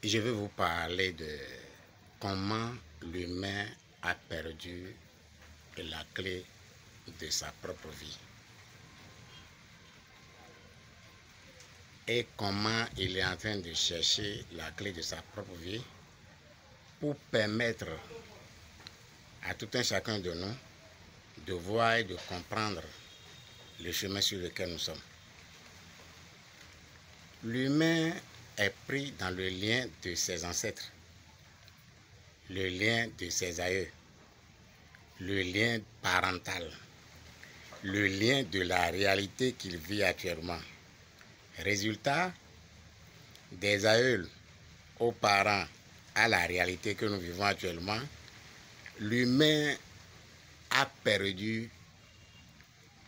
Je vais vous parler de comment l'humain a perdu la clé de sa propre vie et comment il est en train de chercher la clé de sa propre vie pour permettre à tout un chacun de nous de voir et de comprendre le chemin sur lequel nous sommes. L'humain est pris dans le lien de ses ancêtres, le lien de ses aïeux, le lien parental, le lien de la réalité qu'il vit actuellement. Résultat, des aïeux aux parents à la réalité que nous vivons actuellement, l'humain a perdu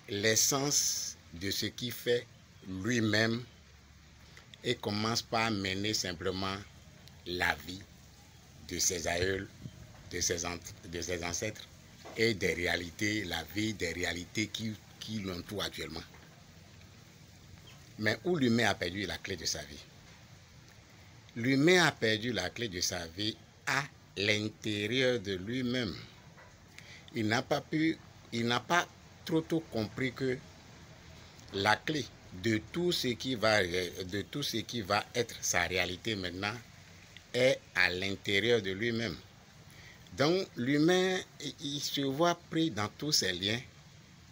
l'essence de ce qu'il fait lui-même et commence par mener simplement la vie de ses aïeux, de ses ancêtres et des réalités, la vie des réalités qui l'entourent actuellement. Mais où l'humain a perdu la clé de sa vie? L'humain a perdu la clé de sa vie à l'intérieur de lui-même. Il n'a pas trop tôt compris que la clé de tout ce qui va être sa réalité maintenant est à l'intérieur de lui-même. Donc l'humain, il se voit pris dans tous ces liens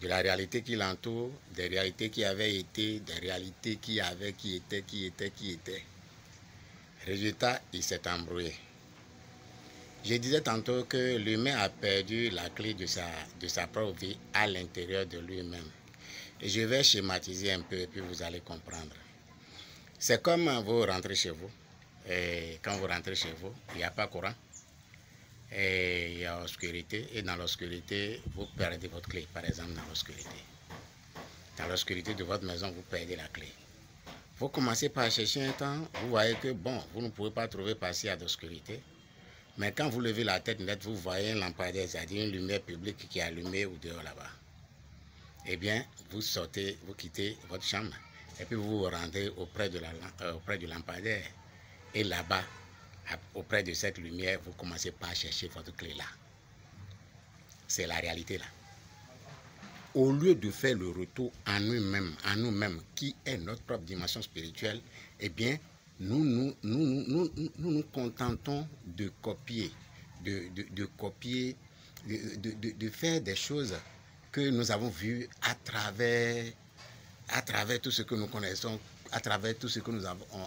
de la réalité qui l'entoure, des réalités qui avaient été, des réalités qui étaient. Résultat, il s'est embrouillé. Je disais tantôt que l'humain a perdu la clé de sa propre vie à l'intérieur de lui-même. Et je vais schématiser un peu et puis vous allez comprendre. C'est comme vous rentrez chez vous. Et quand vous rentrez chez vous, il n'y a pas courant. Et il y a obscurité. Et dans l'obscurité, vous perdez votre clé, par exemple, dans l'obscurité. Dans l'obscurité de votre maison, vous perdez la clé. Vous commencez par chercher un temps, vous voyez que, bon, vous ne pouvez pas trouver passer à l'obscurité. Mais quand vous levez la tête net, vous voyez un lampadaire, c'est-à-dire une lumière publique qui est allumée au dehors là-bas. Eh bien, vous sortez, vous quittez votre chambre et puis vous vous rendez auprès du lampadaire. Et là-bas, auprès de cette lumière, vous commencez par chercher votre clé là. C'est la réalité là. Au lieu de faire le retour à nous-mêmes, qui est notre propre dimension spirituelle, eh bien, nous nous contentons de copier, de faire des choses que nous avons vues à travers tout ce que nous connaissons, à travers tout ce que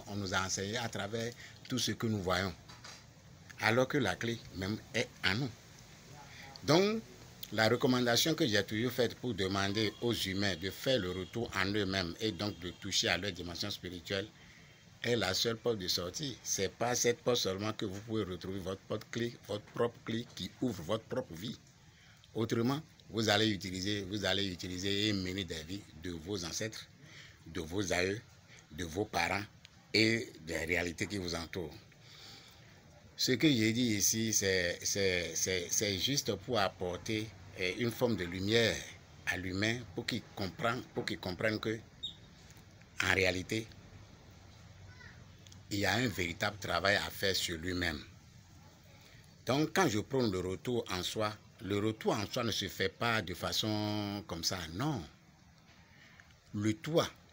on nous a enseigné, à travers tout ce que nous voyons. Alors que la clé même est en nous. Donc, la recommandation que j'ai toujours faite pour demander aux humains de faire le retour en eux-mêmes et donc de toucher à leur dimension spirituelle est la seule porte de sortie. Ce n'est pas cette porte seulement que vous pouvez retrouver votre propre clé qui ouvre votre propre vie. Autrement, vous allez utiliser et mener des vies de vos ancêtres, de vos aïeux, de vos parents et des réalités qui vous entourent. Ce que j'ai dit ici, c'est juste pour apporter une forme de lumière à l'humain pour qu'il comprenne que, en réalité, il y a un véritable travail à faire sur lui-même. Donc, quand je prône le retour en soi ne se fait pas de façon comme ça, non.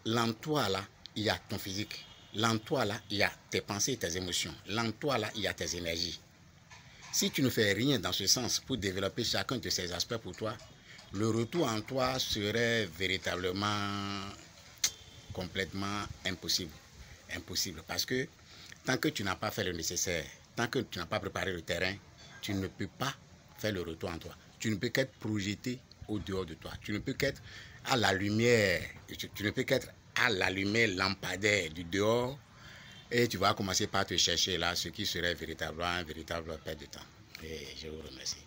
L'en-toi là, il y a ton physique. L'en-toi là, il y a tes pensées et tes émotions. L'en-toi là, il y a tes énergies. Si tu ne fais rien dans ce sens pour développer chacun de ces aspects pour toi, le retour en toi serait véritablement complètement impossible. Impossible parce que tant que tu n'as pas fait le nécessaire, tant que tu n'as pas préparé le terrain, tu ne peux pas faire le retour en toi. Tu ne peux qu'être projeté au dehors de toi. Tu ne peux qu'être à la lumière. Tu ne peux qu'être à la lumière lampadaire du dehors. Et tu vas commencer par te chercher là, ce qui serait véritablement un véritable perte de temps. Et je vous remercie.